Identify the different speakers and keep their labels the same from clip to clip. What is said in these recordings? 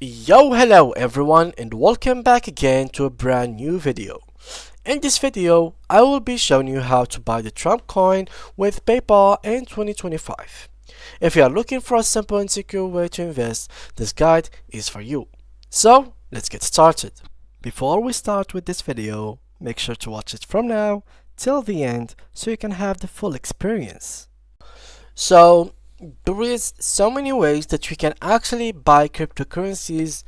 Speaker 1: Yo, hello everyone, and welcome back again to a brand new video. In this video, I will be showing you how to buy the Trump coin with PayPal in 2025. If you are looking for a simple and secure way to invest, this guide is for you. So, let's get started. Before we start with this video, make sure to watch it from now till the end so you can have the full experience. So, there is so many ways that we can actually buy cryptocurrencies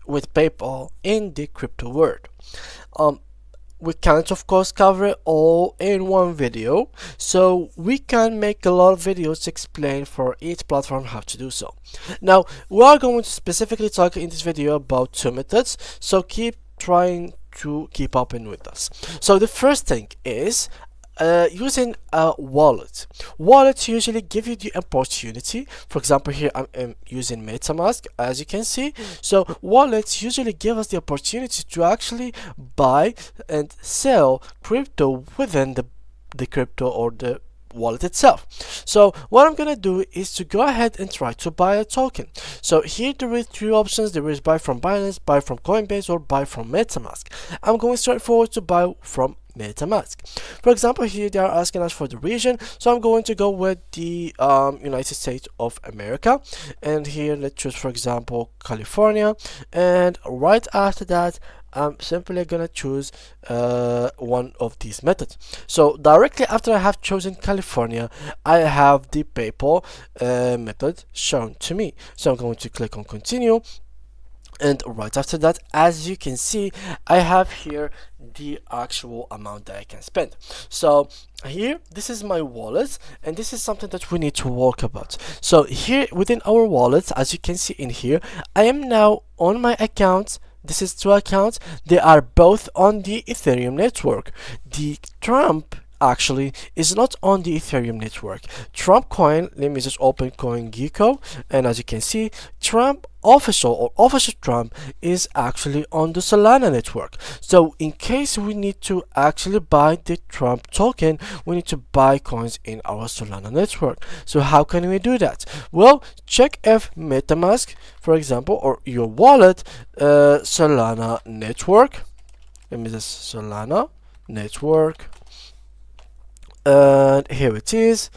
Speaker 1: with PayPal in the crypto world. Um, we can't of course cover it all in one video, so we can make a lot of videos to explain for each platform how to do so. Now we are going to specifically talk in this video about two methods, so keep trying to keep up in with us. So the first thing is using a wallet. Wallets usually give you the opportunity. For example, here I'm using MetaMask, as you can see. So wallets usually give us the opportunity to actually buy and sell crypto within the crypto or the wallet itself. So what I'm gonna do is to go ahead and try to buy a token. So here there is three options. There is buy from Binance, buy from Coinbase, or buy from MetaMask. I'm going straight forward to buy from MetaMask. For example, here they are asking us for the region, so I'm going to go with the United States of America, and here let's choose, for example, California, and right after that I'm simply gonna choose one of these methods. So directly after I have chosen California, I have the PayPal method shown to me. So I'm going to click on continue, and right after that, as you can see, I have here the actual amount that I can spend. So here, this is my wallet, and this is something that we need to work about. So here within our wallet, as you can see in here, I am now on my account. This is two accounts. They are both on the Ethereum network. The Trump actually is not on the Ethereum network. Trump coin, let me just open CoinGecko, and as you can see, Trump official or official Trump is actually on the Solana network. So in case we need to actually buy the Trump token, we need to buy coins in our Solana network. So how can we do that? Well, check if MetaMask, for example, or your wallet Solana network. Let me just Solana network, and here it is.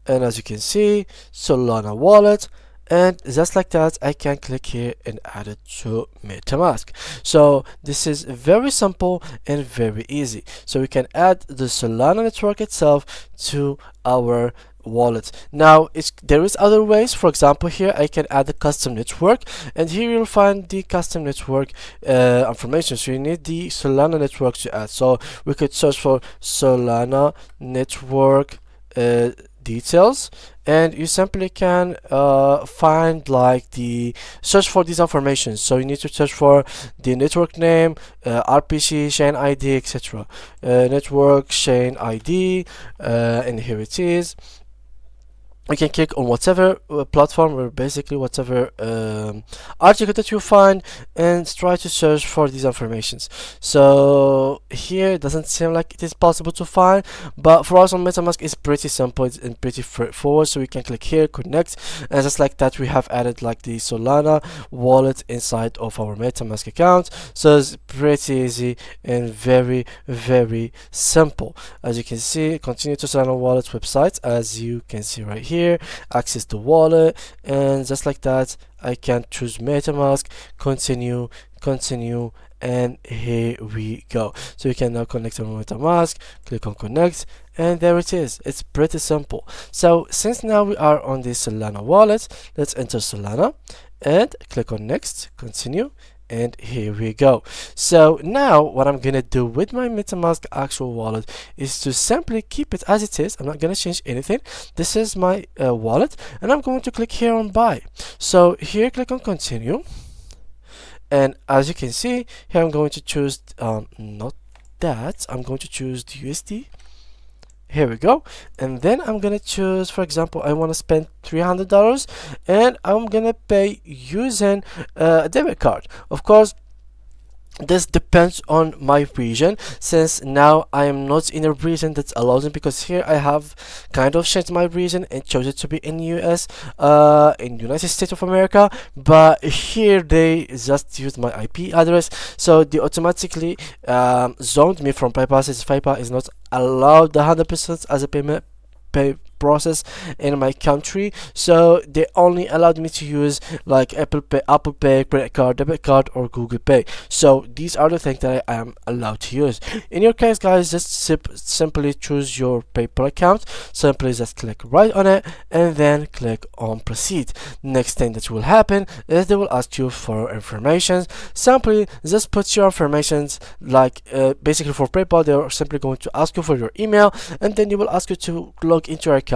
Speaker 1: And as you can see, Solana wallet, and just like that I can click here and add it to MetaMask. So this is very simple and very easy. So we can add the Solana network itself to our wallet. Now there is other ways. For example, here I can add a custom network, and here you'll find the custom network information. So you need the Solana network to add. So we could search for Solana network details, and you simply can find like the search for these information. So you need to search for the network name, RPC, chain ID, etc. Network chain ID, and here it is. You can click on whatever platform, or basically whatever article that you find, and try to search for these informations. So here it doesn't seem like it is possible to find, but for us on MetaMask it's pretty simple and pretty straightforward. So we can click here, connect, and just like that we have added like the Solana wallet inside of our MetaMask account. So it's pretty easy and very simple. As you can see, continue to Solana wallet website, as you can see right here, access the wallet, and just like that I can choose MetaMask, continue, and here we go. So you can now connect on MetaMask, click on connect, and there it is. It's pretty simple. So since now we are on the Solana wallet, let's enter Solana and click on next, continue, and here we go. So now what I'm gonna do with my MetaMask actual wallet is to simply keep it as it is. I'm not gonna change anything. This is my wallet, and I'm going to click here on buy. So here click on continue, and as you can see here I'm going to choose not that, I'm going to choose the USD. Here we go, and then I'm gonna choose, for example, I want to spend $300, and I'm gonna pay using a debit card. Of course, This depends on my region, since now I am not in a region that allows it, because here I have kind of changed my region and chose it to be in US, in United States of America, but here they just used my IP address, so they automatically zoned me from PayPal, since PayPal is not allowed 100% as a pay process in my country, so they only allowed me to use like Apple Pay, credit card, debit card, or Google Pay. So these are the things that I am allowed to use. In your case, guys, just simply choose your PayPal account. Simply just click right on it and then click on proceed. Next thing that will happen is they will ask you for information. Simply just put your information, like basically for PayPal they are simply going to ask you for your email, and then they will ask you to log into your account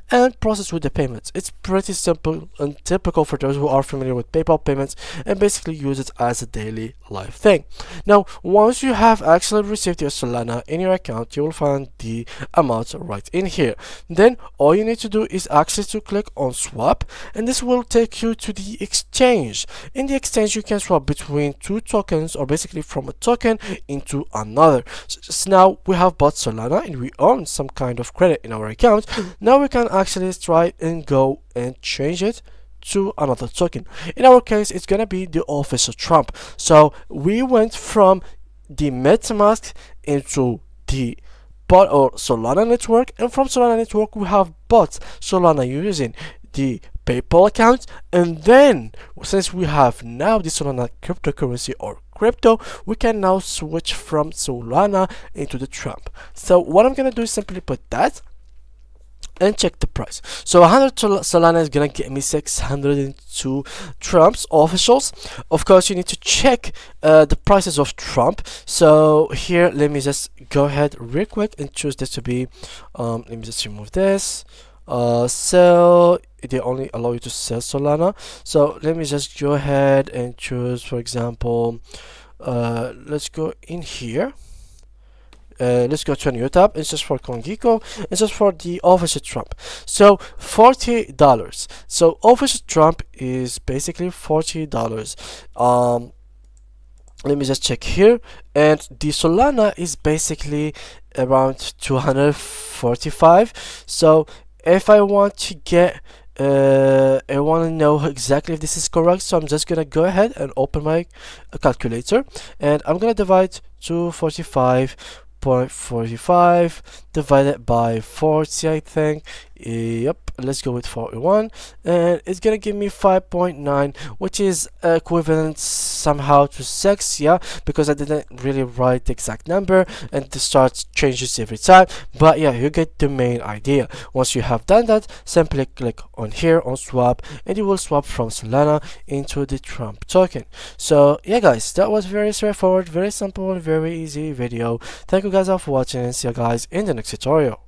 Speaker 1: and process with the payments. It's pretty simple and typical for those who are familiar with PayPal payments and basically use it as a daily life thing. Now, once you have actually received your Solana in your account, you will find the amount right in here. Then all you need to do is actually to click on swap, and this will take you to the exchange. In the exchange, you can swap between two tokens, or basically from a token into another. So now we have bought Solana and we earn some kind of credit in our account. Now we can actually try and go and change it to another token. In our case, it's gonna be the official Trump. So we went from the MetaMask into the bot or Solana network, and from Solana network we have bought Solana using the PayPal account, and then since we have now the Solana cryptocurrency or crypto, we can now switch from Solana into the Trump. So what I'm gonna do is simply put that and check the price. So 100 Solana is gonna get me 602 Trumps officials. Of course, you need to check the prices of Trump. So here, let me just go ahead real quick and choose this to be let me just remove this. Sell, they only allow you to sell Solana. So let me just go ahead and choose, for example, let's go in here. Let's go to a new tab. It's just for CoinGecko. It's just for the official Trump. So $40. So official Trump is basically $40. Let me just check here, and the Solana is basically around 245. So if I want to get I want to know exactly if this is correct, so I'm just gonna go ahead and open my calculator, and I'm gonna divide 245.45 divided by 40, I think. Yep, let's go with 41, and it's gonna give me 5.9, which is equivalent somehow to 6. Yeah, because I didn't really write the exact number and the start changes every time, but yeah, you get the main idea. Once you have done that, simply click on here on swap, and you will swap from Solana into the Trump token. So yeah, guys, that was very straightforward, very simple, and very easy video. Thank you guys all for watching, and see you guys in the next tutorial.